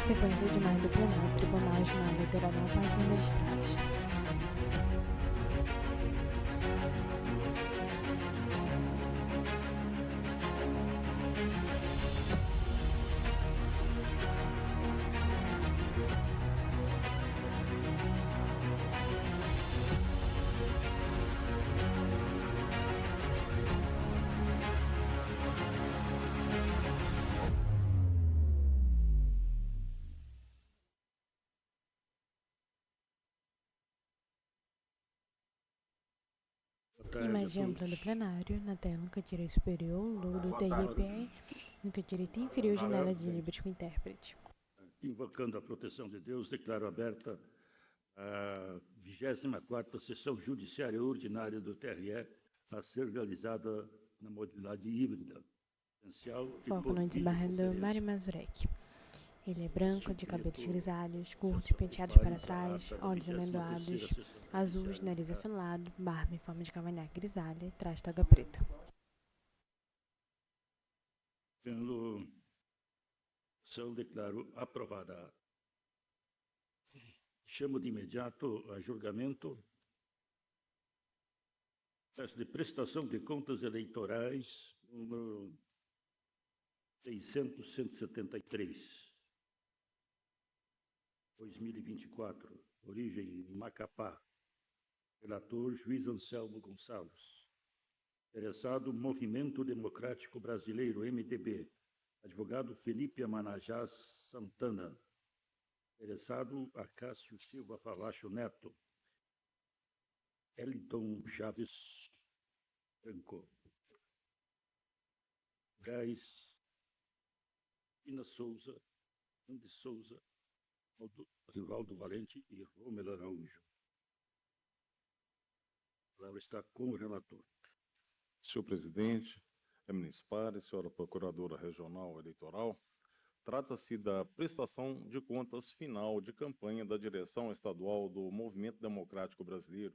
Sequência de mais do plenário, Tribunal Regional Eleitoral não faz magistrados. Imagem ampla do plenário, na tela no canto superior, o logo do TRPE, no canto inferior, janela de livros com intérprete. Invocando a proteção de Deus, declaro aberta a 24ª sessão judiciária ordinária do TRE a ser realizada na modalidade híbrida. Foco no desembargador Mário Mazurek. Ele é branco, de cabelos grisalhos, curtos, penteados para trás, olhos amendoados, azuis, nariz afinado, barba em forma de cavanhaque grisalha e traz toga preta. Pelo são declaro aprovada. Chamo de imediato a julgamento peço de prestação de contas eleitorais, número 600.173. 2024, origem Macapá, relator Juiz Anselmo Gonçalves, interessado Movimento Democrático Brasileiro, MDB, advogado Felipe Amanajá Santana, interessado Acácio Silva Falacho Neto, Eliton Chaves Franco, Gás, Ina Souza, Andy Souza, Rivaldo Valente e Rômulo Araújo. A palavra está com o relator. Senhor presidente, eminentes pares, senhora procuradora regional eleitoral, trata-se da prestação de contas final de campanha da direção estadual do Movimento Democrático Brasileiro,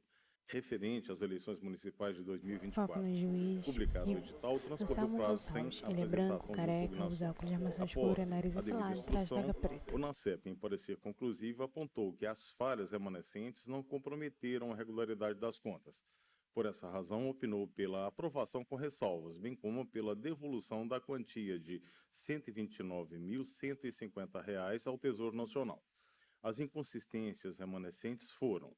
referente às eleições municipais de 2024. Foco no juiz Publicado o edital, transcorreu o prazo sem ele é branco, apresentação de careca, usa óculos de armação escura, nariz afilado, traz toga preta. O NACEP, em parecer conclusivo, apontou que as falhas remanescentes não comprometeram a regularidade das contas. Por essa razão, opinou pela aprovação com ressalvas, bem como pela devolução da quantia de R$ 129.150 ao Tesouro Nacional. As inconsistências remanescentes foram: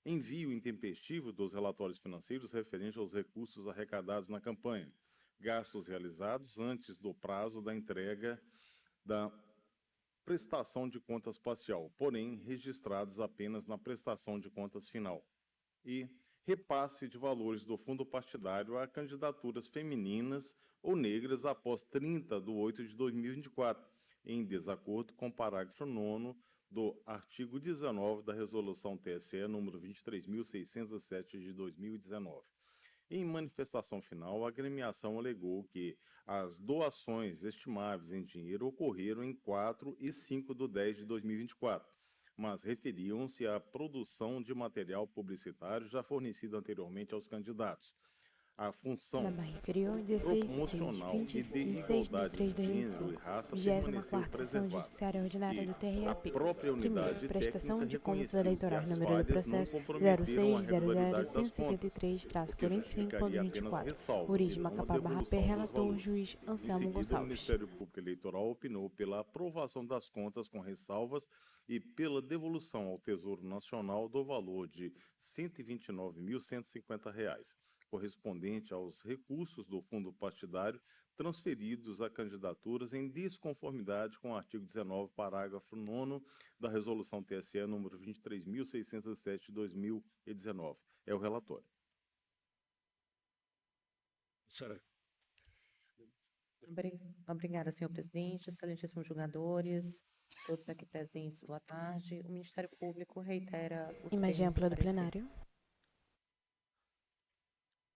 envio intempestivo dos relatórios financeiros referentes aos recursos arrecadados na campanha, gastos realizados antes do prazo da entrega da prestação de contas parcial, porém registrados apenas na prestação de contas final, e repasse de valores do fundo partidário a candidaturas femininas ou negras após 30/8/2024, em desacordo com o parágrafo 9º do artigo 19 da Resolução TSE número 23.607 de 2019. Em manifestação final, a agremiação alegou que as doações estimáveis em dinheiro ocorreram em 4 e 5/10/2024, mas referiam-se à produção de material publicitário já fornecido anteriormente aos candidatos. A função promocional e de igualdade de gênero e raça permaneceu preservada. A própria unidade prestação de técnica contas eleitorais, reconheceu número do que as falhas processo não comprometeram a regularidade das contas, 0600173-45.24, origem Macapá Barra P, relator juiz Em Anselmo seguida, o Gonçalves. Ministério Público Eleitoral opinou pela aprovação das contas com ressalvas e pela devolução ao Tesouro Nacional do valor de R$ 129.150, correspondente aos recursos do fundo partidário transferidos a candidaturas em desconformidade com o artigo 19, parágrafo 9º da Resolução TSE número 23.607 de 2019. É o relatório. Senhora. Obrigada, senhor presidente, excelentíssimos julgadores, todos aqui presentes, boa tarde. O Ministério Público reitera os Imagem termos ampla do parecer. plenário.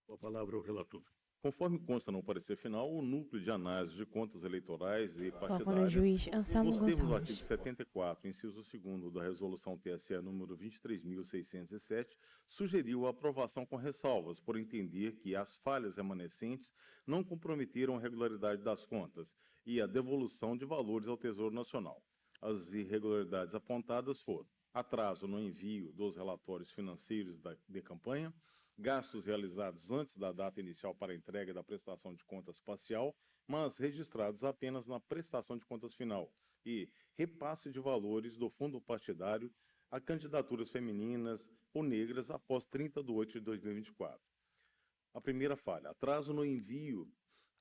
Com a palavra ao relator. Conforme consta no parecer final, o núcleo de análise de contas eleitorais e Foco no partidárias, juiz Anselmo nos termos do artigo Gonçalves. 74, inciso 2º da Resolução TSE número 23.607, sugeriu a aprovação com ressalvas, por entender que as falhas remanescentes não comprometeram a regularidade das contas e a devolução de valores ao Tesouro Nacional. As irregularidades apontadas foram atraso no envio dos relatórios financeiros de campanha, gastos realizados antes da data inicial para a entrega da prestação de contas parcial, mas registrados apenas na prestação de contas final, e repasse de valores do fundo partidário a candidaturas femininas ou negras após 30 de 8 de 2024. A primeira falha, atraso no envio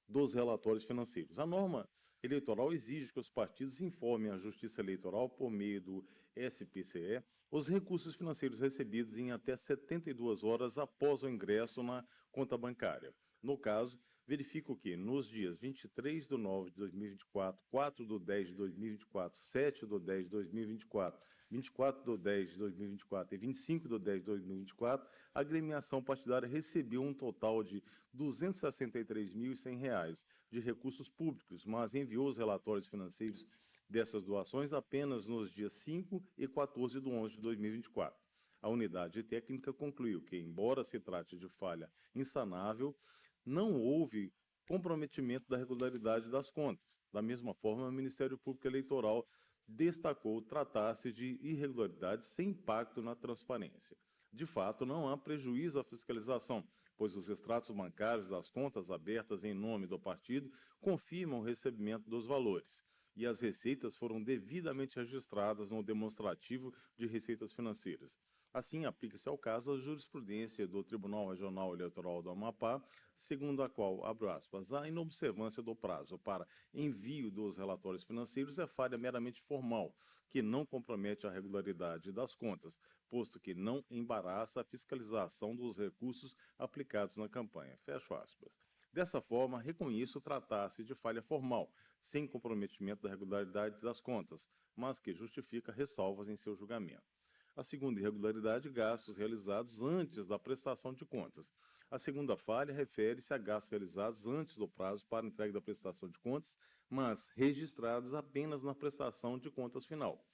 dos relatórios financeiros. A norma eleitoral exige que os partidos informem à Justiça Eleitoral, por meio do SPCE, os recursos financeiros recebidos em até 72 horas após o ingresso na conta bancária. No caso, verifico que nos dias 23 de 9 de 2024, 4 de 10 de 2024, 7 de 10 de 2024, 24 de 10 de 2024 e 25 de 10 de 2024, a agremiação partidária recebeu um total de R$ 263.100 de recursos públicos, mas enviou os relatórios financeiros dessas doações apenas nos dias 5 e 14 de 11 de 2024. A unidade técnica concluiu que, embora se trate de falha insanável, não houve comprometimento da regularidade das contas. Da mesma forma, o Ministério Público Eleitoral destacou tratar-se de irregularidades sem impacto na transparência. De fato, não há prejuízo à fiscalização, pois os extratos bancários das contas abertas em nome do partido confirmam o recebimento dos valores, e as receitas foram devidamente registradas no demonstrativo de receitas financeiras. Assim, aplica-se ao caso a jurisprudência do Tribunal Regional Eleitoral do Amapá, segundo a qual, abro aspas, a inobservância do prazo para envio dos relatórios financeiros é falha meramente formal, que não compromete a regularidade das contas, posto que não embaraça a fiscalização dos recursos aplicados na campanha. Fecho aspas. Dessa forma, reconheço tratar-se de falha formal, sem comprometimento da regularidade das contas, mas que justifica ressalvas em seu julgamento. A segunda irregularidade, gastos realizados antes da prestação de contas. A segunda falha refere-se a gastos realizados antes do prazo para entrega da prestação de contas, mas registrados apenas na prestação de contas final.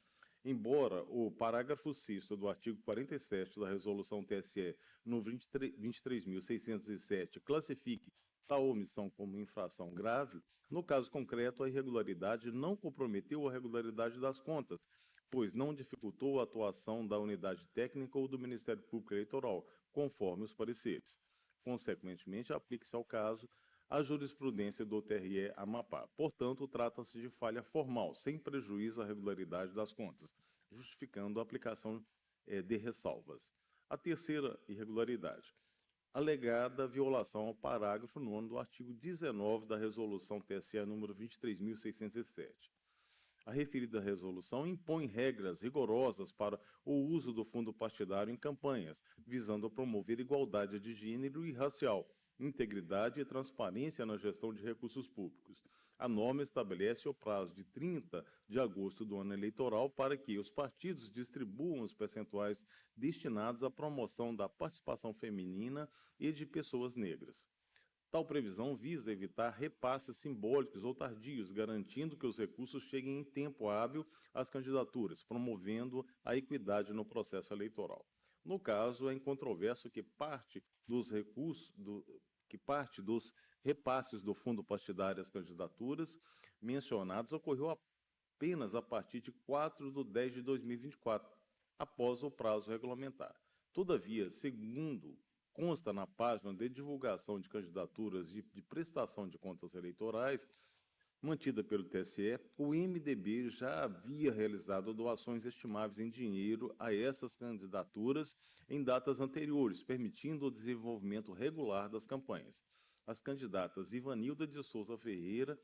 Embora o parágrafo 6º do artigo 47 da Resolução TSE no 23.607 classifique tal omissão como infração grave, no caso concreto, a irregularidade não comprometeu a regularidade das contas, pois não dificultou a atuação da unidade técnica ou do Ministério Público Eleitoral, conforme os pareceres. Consequentemente, aplica-se ao caso a jurisprudência do TRE Amapá. Portanto, trata-se de falha formal, sem prejuízo à regularidade das contas, justificando a aplicação de ressalvas. A terceira irregularidade, alegada violação ao parágrafo 9º do artigo 19 da Resolução TSE número 23.607. A referida resolução impõe regras rigorosas para o uso do fundo partidário em campanhas, visando promover igualdade de gênero e racial, integridade e transparência na gestão de recursos públicos. A norma estabelece o prazo de 30 de agosto do ano eleitoral para que os partidos distribuam os percentuais destinados à promoção da participação feminina e de pessoas negras. Tal previsão visa evitar repasses simbólicos ou tardios, garantindo que os recursos cheguem em tempo hábil às candidaturas, promovendo a equidade no processo eleitoral. No caso, é incontroverso que parte dos repasses do fundo partidário às candidaturas mencionadas ocorreu apenas a partir de 4 de 10 de 2024, após o prazo regulamentar. Todavia, segundo consta na página de divulgação de candidaturas de prestação de contas eleitorais, mantida pelo TSE, o MDB já havia realizado doações estimáveis em dinheiro a essas candidaturas em datas anteriores, permitindo o desenvolvimento regular das campanhas. As candidatas Ivanilda de Souza Ferreira,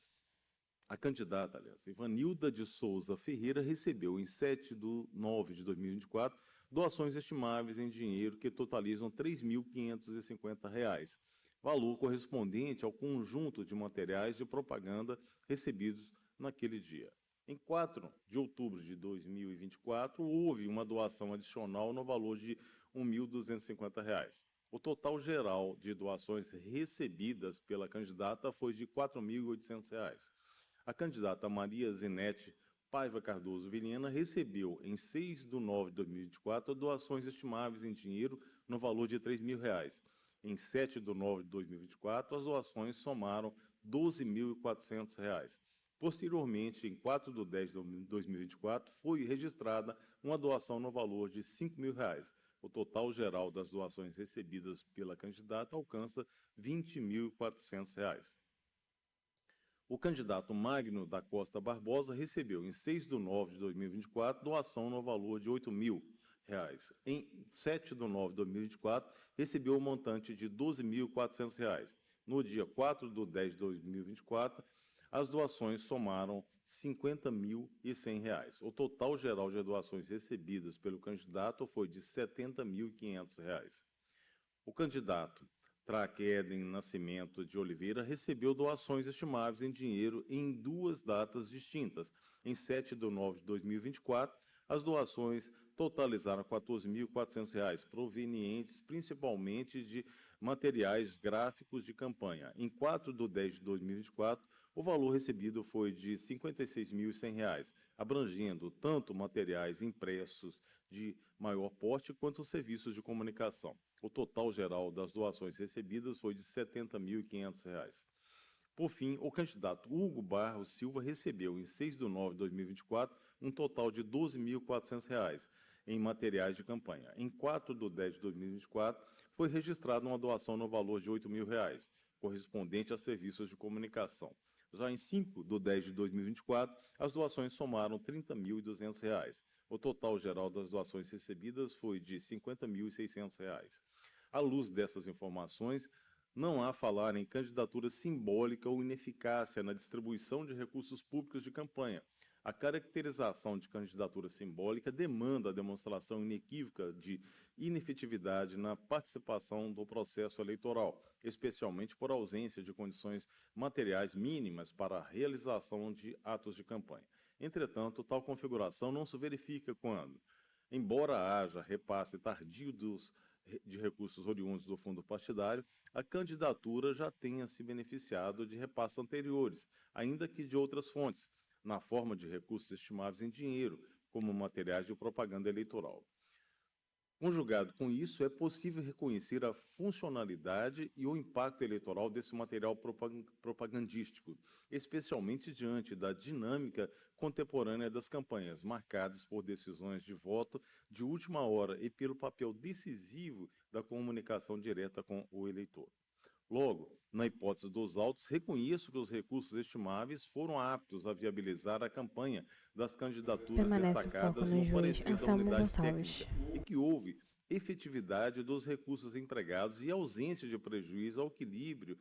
Ivanilda de Souza Ferreira recebeu em 7 de 9 de 2024 doações estimáveis em dinheiro que totalizam R$ 3.550, valor correspondente ao conjunto de materiais de propaganda recebidos naquele dia. Em 4 de outubro de 2024, houve uma doação adicional no valor de R$ 1.250. O total geral de doações recebidas pela candidata foi de R$ 4.800. A candidata Maria Zenete Paiva Cardoso Vilhena recebeu, em 6 de 9 de 2024, doações estimáveis em dinheiro no valor de R$ 3.000. Em 7 de 9 de 2024, as doações somaram R$ 12.400. Posteriormente, em 4/10/2024, foi registrada uma doação no valor de R$ 5.000. O total geral das doações recebidas pela candidata alcança R$ 20.400. O candidato Magno da Costa Barbosa recebeu, em 6/9/2024, doação no valor de R$ 8.000. Em 7/9/2024, recebeu o montante de R$ 12.400. No dia 4/10/2024, as doações somaram R$ 50.100. O total geral de doações recebidas pelo candidato foi de R$ 70.500. O candidato Traqueden Nascimento de Oliveira recebeu doações estimáveis em dinheiro em duas datas distintas. Em 7/9/2024, as doações totalizaram R$ 14.400, provenientes principalmente de materiais gráficos de campanha. Em 4/10/2024, o valor recebido foi de R$ 56.100, abrangendo tanto materiais impressos de maior porte quanto serviços de comunicação. O total geral das doações recebidas foi de R$ 70.500. Por fim, o candidato Hugo Barros Silva recebeu, em 6/9/2024, um total de R$ 12.400 em materiais de campanha. Em 4/10/2024, foi registrada uma doação no valor de R$ 8.000, correspondente a serviços de comunicação. Já em 5/10/2024, as doações somaram R$ 30.200. O total geral das doações recebidas foi de R$ 50.600. À luz dessas informações, não há falar em candidatura simbólica ou ineficácia na distribuição de recursos públicos de campanha. A caracterização de candidatura simbólica demanda a demonstração inequívoca de inefetividade na participação do processo eleitoral, especialmente por ausência de condições materiais mínimas para a realização de atos de campanha. Entretanto, tal configuração não se verifica quando, embora haja repasse tardio de recursos oriundos do fundo partidário, a candidatura já tenha se beneficiado de repasses anteriores, ainda que de outras fontes, na forma de recursos estimáveis em dinheiro, como materiais de propaganda eleitoral. Conjugado com isso, é possível reconhecer a funcionalidade e o impacto eleitoral desse material propagandístico, especialmente diante da dinâmica contemporânea das campanhas, marcadas por decisões de voto de última hora e pelo papel decisivo da comunicação direta com o eleitor. Logo, na hipótese dos autos, reconheço que os recursos estimáveis foram aptos a viabilizar a campanha das candidaturas Permanece o destacadas foco no no juiz parecer da Anselmo unidade Gonçalves. técnica e que houve efetividade dos recursos empregados e ausência de prejuízo ao equilíbrio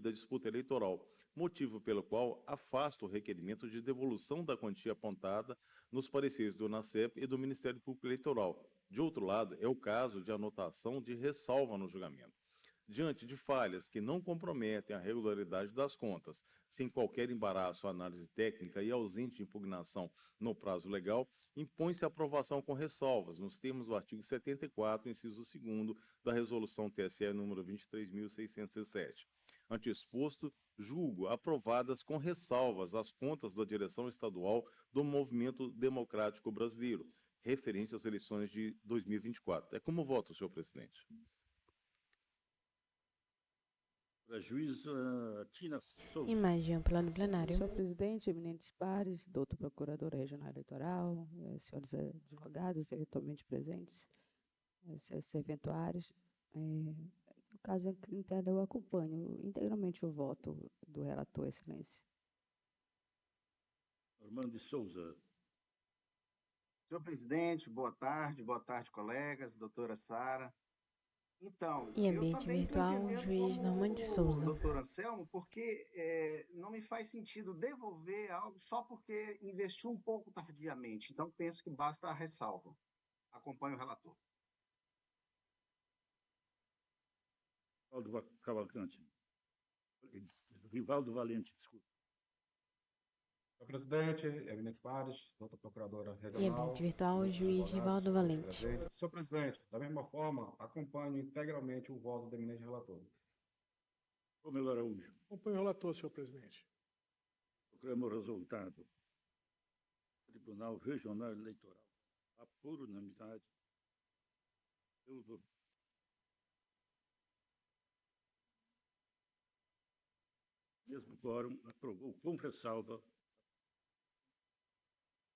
da disputa eleitoral, motivo pelo qual afasto o requerimento de devolução da quantia apontada nos pareceres do NACEP e do Ministério Público Eleitoral. De outro lado, é o caso de anotação de ressalva no julgamento. Diante de falhas que não comprometem a regularidade das contas, sem qualquer embaraço à análise técnica e ausente de impugnação no prazo legal, impõe-se a aprovação com ressalvas, nos termos do artigo 74, inciso 2º, da Resolução TSE número 23.607. Ante exposto, julgo aprovadas com ressalvas as contas da direção estadual do Movimento Democrático Brasileiro, referente às eleições de 2024. É como voto, senhor presidente. A juíza Tina Souza. Imagem plano plenário. Senhor presidente, eminentes pares, doutor procurador regional eleitoral, senhores advogados eventualmente presentes, seus serventuários, no caso interno eu acompanho integralmente o voto do relator, excelência. Armando de Souza. Senhor presidente, boa tarde, colegas, doutora Sara. Então, E eu ambiente também estou virtual, entendendo juiz como Normando de o Souza. doutor Anselmo, porque não me faz sentido devolver algo só porque investiu um pouco tardiamente. Então, penso que basta a ressalva. Acompanho o relator. Rivaldo Cavalcante. Rivaldo Valente, desculpa. Senhor presidente, eminentes pares, doutora procuradora E regional. ambiente virtual, juiz Rivaldo Valente. Senhor presidente, da mesma forma, acompanho integralmente o voto do eminente relator. Romeu Araújo. Acompanho o relator, senhor presidente. Proclamo o resultado. Tribunal Regional Eleitoral. Por unanimidade. mesmo quórum, aprovou com ressalva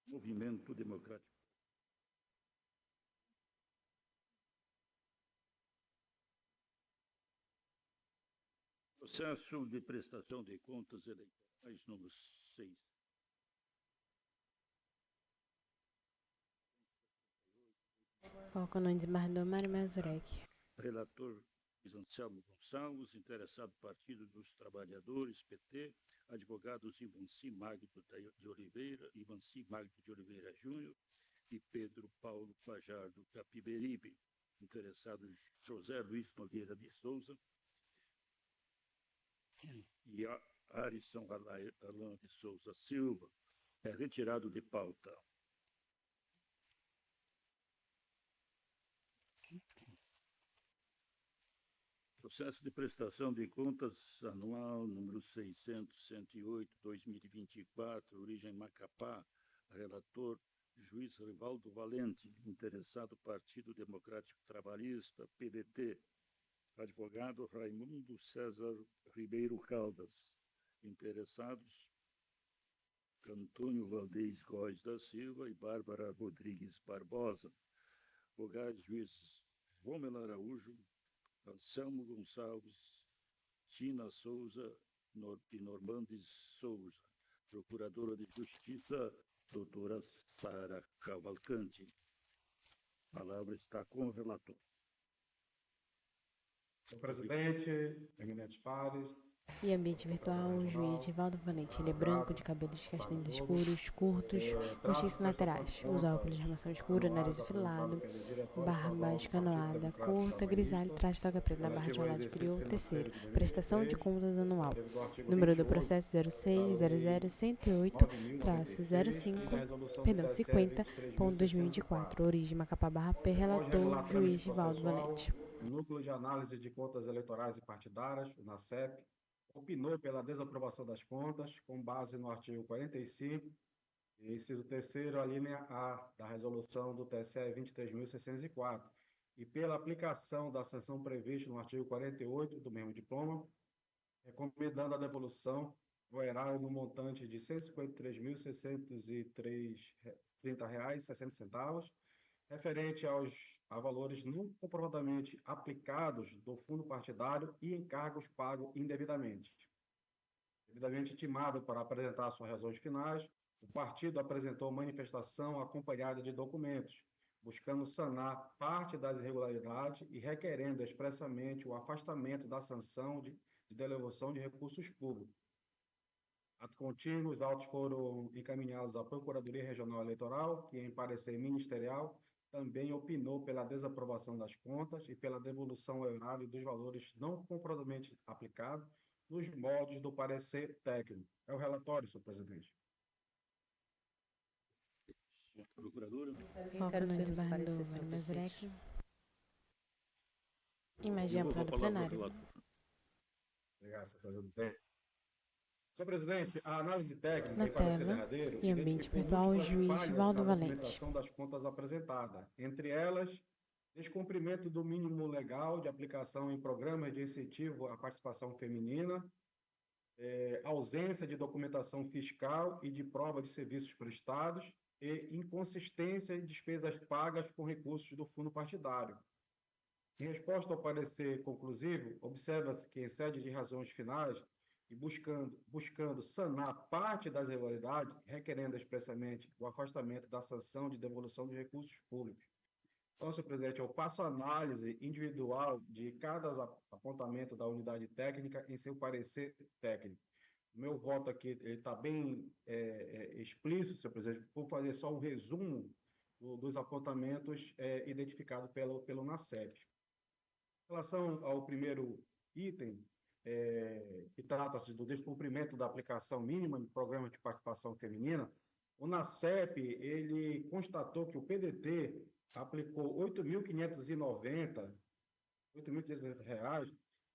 o Movimento Democrático. Processo de prestação de contas eleitorais número 6. Foco no desembargador Mário Mazurek. Relator Anselmo Gonçalves, interessado Partido dos Trabalhadores, PT, advogados Ivanci Magno de Oliveira, Júnior e Pedro Paulo Fajardo Capiberibe, interessado José Luiz Nogueira de Souza e Arisson Alain de Souza Silva, é retirado de pauta. Processo de prestação de contas anual número 600-108-2024, origem Macapá, relator juiz Rivaldo Valente, interessado Partido Democrático Trabalhista, PDT, advogado Raimundo César Ribeiro Caldas, interessados Antônio Valdez Góes da Silva e Bárbara Rodrigues Barbosa, vogais juízes Rômela Araújo, Anselmo Gonçalves, Tina Souza e Normandes Souza, Procuradora de Justiça, doutora Sara Cavalcante. A palavra está com o relator. Senhor presidente, eminentes pares, E ambiente virtual, o juiz Rivaldo Valente. Ele é branco, de cabelos castanhos escuros, curtos, bochechos laterais. Usa óculos de armação escura, nariz afilado, barba escanoada, curta, grisalho, traje toga preta na barra de um lado superior. Terceiro, prestação de contas anual. Número do processo 0600-108-50.2024. Origem Macapá Barra P. Relator, juiz Rivaldo Valente. o Núcleo de Análise de Contas Eleitorais e Partidárias, o NACEP, opinou pela desaprovação das contas com base no artigo 45, inciso 3º, a linha A da resolução do TSE 23.604, e pela aplicação da sanção prevista no artigo 48 do mesmo diploma, recomendando a devolução do erário no montante de R$ 153.630,60, referente a valores não comprovadamente aplicados do fundo partidário e encargos pagos indevidamente. Devidamente intimado para apresentar suas razões finais, o partido apresentou manifestação acompanhada de documentos, buscando sanar parte das irregularidades e requerendo expressamente o afastamento da sanção de devolução de recursos públicos. Ato contínuo, os autos foram encaminhados à Procuradoria Regional Eleitoral, que, em parecer ministerial, também opinou pela desaprovação das contas e pela devolução ao erário dos valores não comprovadamente aplicados nos moldes do parecer técnico. É o relatório, senhor presidente. Procuradora. Foco no desembargador Mário Mazurek. Imagem ampla do plenário. Obrigado, senhor presidente. Senhor presidente, a análise técnica Na em parecer tela, derradeiro e ambiente identificou virtual, o múltiplas juiz falhas Rivaldo na Valente. documentação das contas apresentadas, entre elas, descumprimento do mínimo legal de aplicação em programas de incentivo à participação feminina, ausência de documentação fiscal e de prova de serviços prestados e inconsistência em despesas pagas com recursos do fundo partidário. Em resposta ao parecer conclusivo, observa-se que, em sede de razões finais, e buscando sanar parte das irregularidades, requerendo expressamente o afastamento da sanção de devolução de recursos públicos. Então, senhor presidente, eu passo a análise individual de cada apontamento da unidade técnica em seu parecer técnico. O meu voto aqui está bem explícito, senhor presidente. Vou fazer só um resumo dos apontamentos identificados pelo NACEP. Em relação ao primeiro item, que trata-se do descumprimento da aplicação mínima de programa de participação feminina, o NACEP ele constatou que o PDT aplicou R$ 8.590,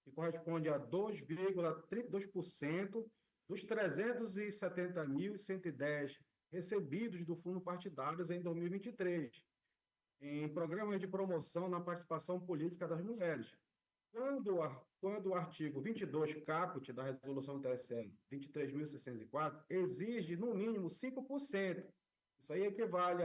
que corresponde a 2,32% dos 370.110 recebidos do fundo partidários em 2023, em programas de promoção na participação política das mulheres. Quando o artigo 22 caput da resolução do TSE 23.604 exige, no mínimo, 5%. Isso aí equivalente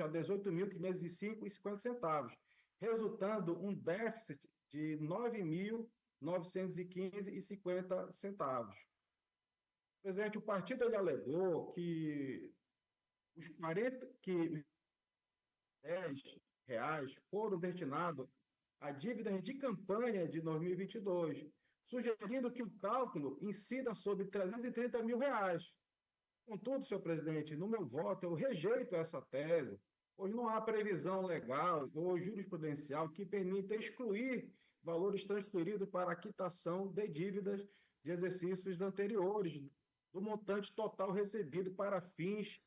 a 18.505,50 centavos, resultando um déficit de 9.915,50 centavos. Presidente, o partido ele alegou que os 10 reais foram destinados a dívidas de campanha de 2022, sugerindo que o cálculo incida sobre 330 mil reais. Contudo, senhor presidente, no meu voto, eu rejeito essa tese, pois não há previsão legal ou jurisprudencial que permita excluir valores transferidos para a quitação de dívidas de exercícios anteriores do montante total recebido para fins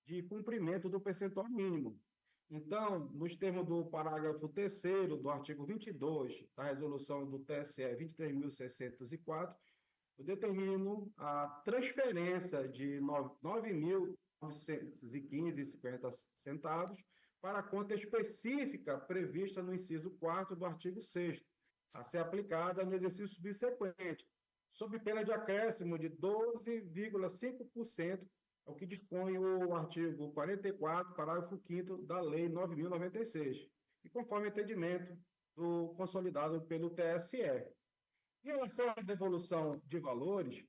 de cumprimento do percentual mínimo. Então, nos termos do parágrafo 3º do artigo 22 da resolução do TSE 23.604, eu determino a transferência de 9.915,50 centavos para a conta específica prevista no inciso 4º do artigo 6º, a ser aplicada no exercício subsequente, sob pena de acréscimo de 12,5%, é o que dispõe o artigo 44, parágrafo 5º da Lei 9.096, e conforme entendimento consolidado pelo TSE. Em relação à devolução de valores,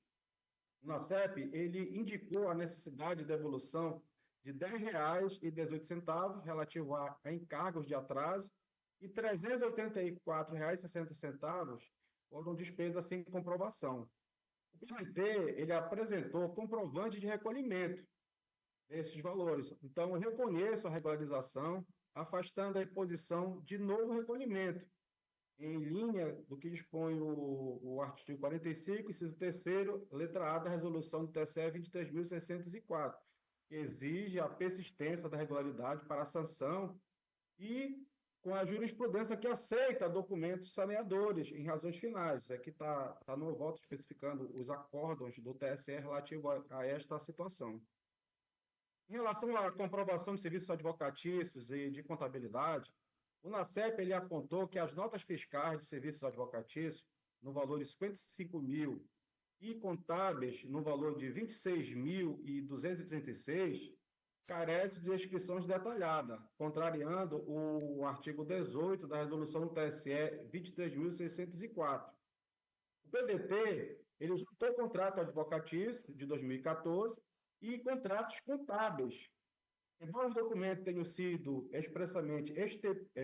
o NACEP ele indicou a necessidade de devolução de R$ 10,18 relativo a encargos de atraso e R$ 384,60 foram despesas sem comprovação. O PNT ele apresentou comprovante de recolhimento desses valores. Então, eu reconheço a regularização, afastando a imposição de novo recolhimento, em linha do que dispõe o artigo 45, inciso 3º, letra A da resolução do TSE 23.604, que exige a persistência da regularidade para a sanção e com a jurisprudência que aceita documentos saneadores em razões finais. Aqui está no voto especificando os acórdãos do TSE relativo a esta situação. Em relação à comprovação de serviços advocatícios e de contabilidade, o NACEP ele apontou que as notas fiscais de serviços advocatícios, no valor de 55 mil, e contábeis, no valor de 26.236, carece de descrições detalhadas, contrariando o artigo 18 da resolução do TSE 23.604. O PDT ele juntou contrato advocatício de 2014 e contratos contábeis. Embora os documentos tenham sido expressamente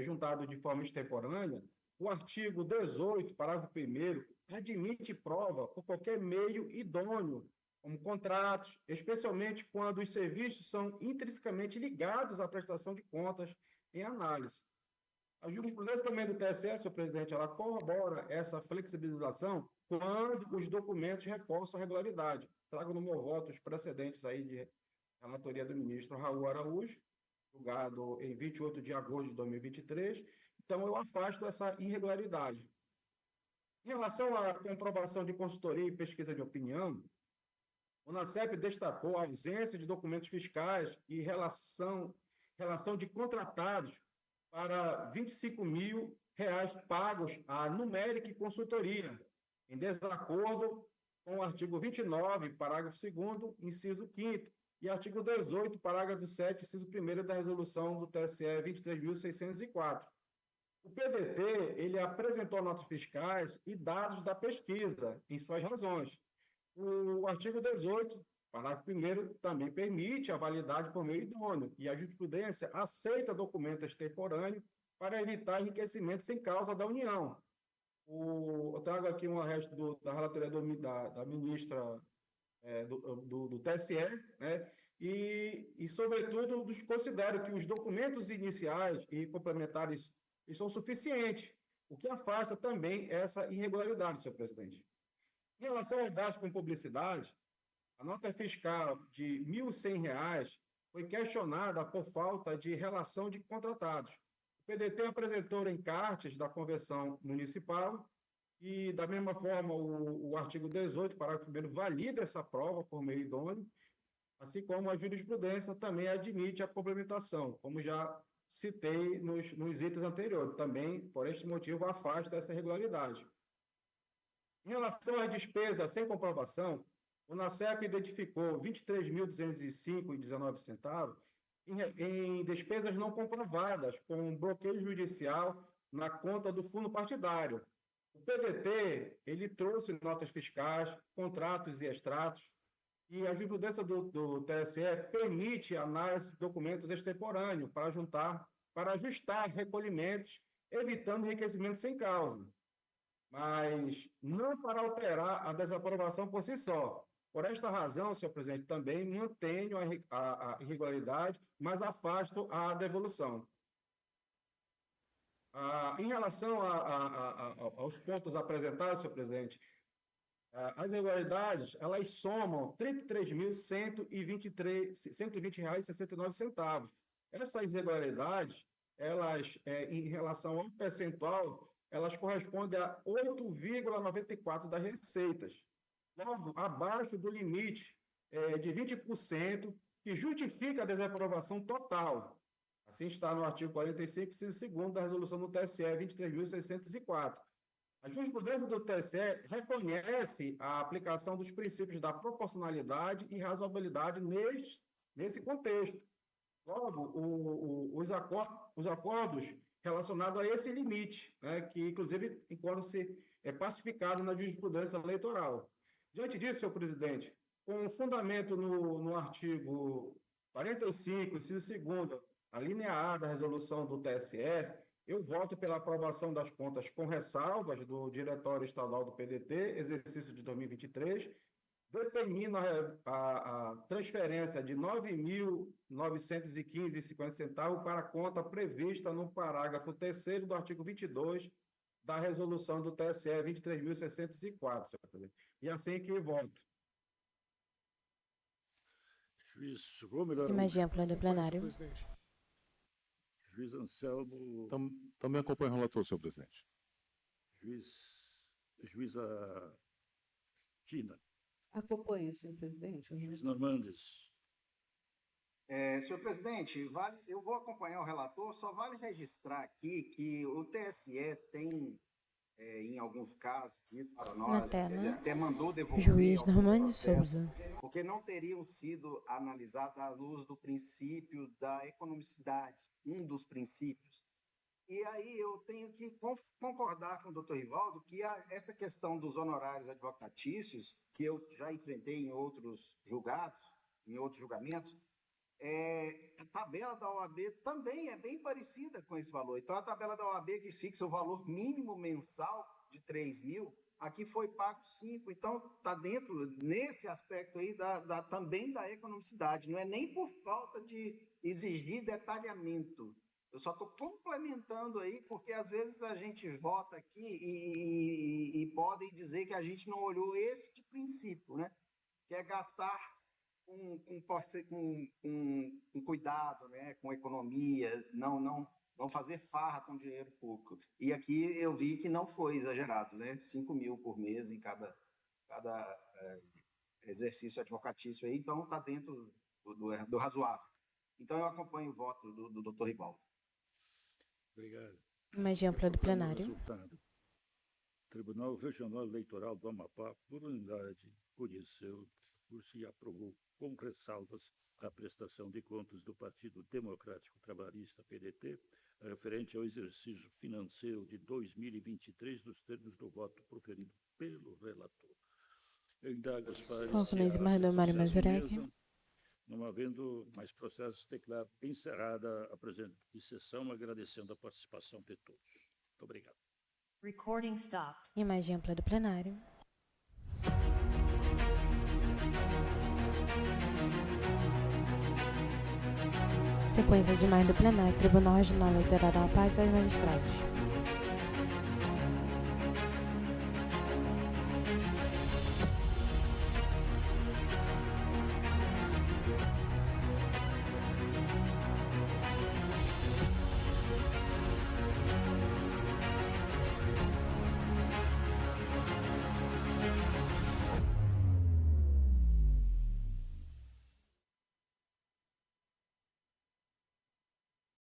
juntados de forma extemporânea, o artigo 18, parágrafo 1º, admite prova por qualquer meio idôneo, como contratos, especialmente quando os serviços são intrinsecamente ligados à prestação de contas em análise. A jurisprudência também do TSE, senhor presidente, ela corrobora essa flexibilização quando os documentos reforçam a regularidade. Trago no meu voto os precedentes aí de relatoria do ministro Raul Araújo, julgado em 28 de agosto de 2023. Então, eu afasto essa irregularidade. Em relação à comprovação de consultoria e pesquisa de opinião, o NACEP destacou a ausência de documentos fiscais e relação de contratados para R$ 25 mil pagos à Numérica Consultoria, em desacordo com o artigo 29, parágrafo 2º, inciso 5º, e artigo 18, parágrafo 7, inciso 1º da resolução do TSE 23.604. O PDT ele apresentou notas fiscais e dados da pesquisa em suas razões. O artigo 18, parágrafo 1º, também permite a validade por meio idôneo, e a jurisprudência aceita documento extemporâneo para evitar enriquecimento sem causa da União. Eu trago aqui um resto da relatoria da ministra do TSE, né? E, sobretudo, considero que os documentos iniciais e complementares são suficientes, o que afasta também essa irregularidade, senhor presidente. Em relação ao gasto com publicidade, a nota fiscal de R$ 1.100 foi questionada por falta de relação de contratados. O PDT apresentou encartes da convenção municipal e, da mesma forma, o artigo 18, parágrafo 1º, valida essa prova por meio idôneo, assim como a jurisprudência também admite a complementação, como já citei nos itens anteriores. Também, por este motivo, afasto essa irregularidade. Em relação às despesas sem comprovação, o NACEP identificou R$ 23.205,19 em despesas não comprovadas, com bloqueio judicial na conta do fundo partidário. O PDT, ele trouxe notas fiscais, contratos e extratos, e a jurisprudência do TSE permite análise de documentos extemporâneos para ajustar recolhimentos, evitando enriquecimento sem causa, mas não para alterar a desaprovação por si só. Por esta razão, senhor presidente, também mantenho a irregularidade, mas afasto a devolução. Em relação aos pontos apresentados, senhor presidente, as irregularidades, elas somam R$ 33.120,69. Essas irregularidades, elas, em relação ao percentual, elas correspondem a 8,94% das receitas, logo abaixo do limite de 20%, que justifica a desaprovação total. Assim está no artigo 45, inciso 2º da resolução do TSE 23.604. A jurisprudência do TSE reconhece a aplicação dos princípios da proporcionalidade e razoabilidade nesse contexto. Logo, os acordos relacionados a esse limite, né, que, inclusive, encontra-se pacificado na jurisprudência eleitoral. Diante disso, senhor presidente, com fundamento no artigo 45, inciso 2º, a linha A da resolução do TSE, eu voto pela aprovação das contas com ressalvas do Diretório Estadual do PDT, exercício de 2023, determina a transferência de R$ 9.915,50 para a conta prevista no parágrafo 3º do artigo 22 da resolução do TSE 23.604, senhor presidente. E assim que voto. Juiz Rômulo Imagem ampla do plenário. Presidente. Juiz Anselmo, Também acompanho o relator, senhor presidente. Juíza Tina, Acompanho, senhor presidente. juiz Normandes. Senhor presidente, eu vou acompanhar o relator, só vale registrar aqui que o TSE tem, em alguns casos, dito para nós, ele até mandou devolver Juiz alguns Normandes processos, Souza. porque não teriam sido analisados à luz do princípio da economicidade, um dos princípios. E aí eu tenho que concordar com o doutor Rivaldo que essa questão dos honorários advocatícios, que eu já enfrentei em outros julgamentos, a tabela da OAB também é bem parecida com esse valor. Então, a tabela da OAB que fixa o valor mínimo mensal de 3.000, aqui foi pago 5. Então, está dentro, nesse aspecto aí, também da economicidade. Não é nem por falta de exigir detalhamento. Eu só estou complementando aí, porque às vezes a gente vota aqui e podem dizer que a gente não olhou esse de princípio, né? Que é gastar com cuidado, né? Com economia, não fazer farra com dinheiro público. E aqui eu vi que não foi exagerado, né? 5.000 por mês em cada exercício advocatício aí, então está dentro do razoável. Então eu acompanho o voto do doutor Rivaldo. Obrigado. Imagem ampla do plenário. Resultado. Tribunal Regional Eleitoral do Amapá, por unanimidade, conheceu por se aprovou com ressalvas a prestação de contas do Partido Democrático Trabalhista, PDT, referente ao exercício financeiro de 2023, nos termos do voto proferido pelo relator. Indago os pares Foco na Ismael Mário Mazurek. Não havendo mais processos, declaro encerrada a presente sessão, agradecendo a participação de todos. Muito obrigado. Recording stopped. Imagem ampla do plenário. Sequência de mais do plenário, Tribunal Regional Eleitoral da Paz e Magistrados.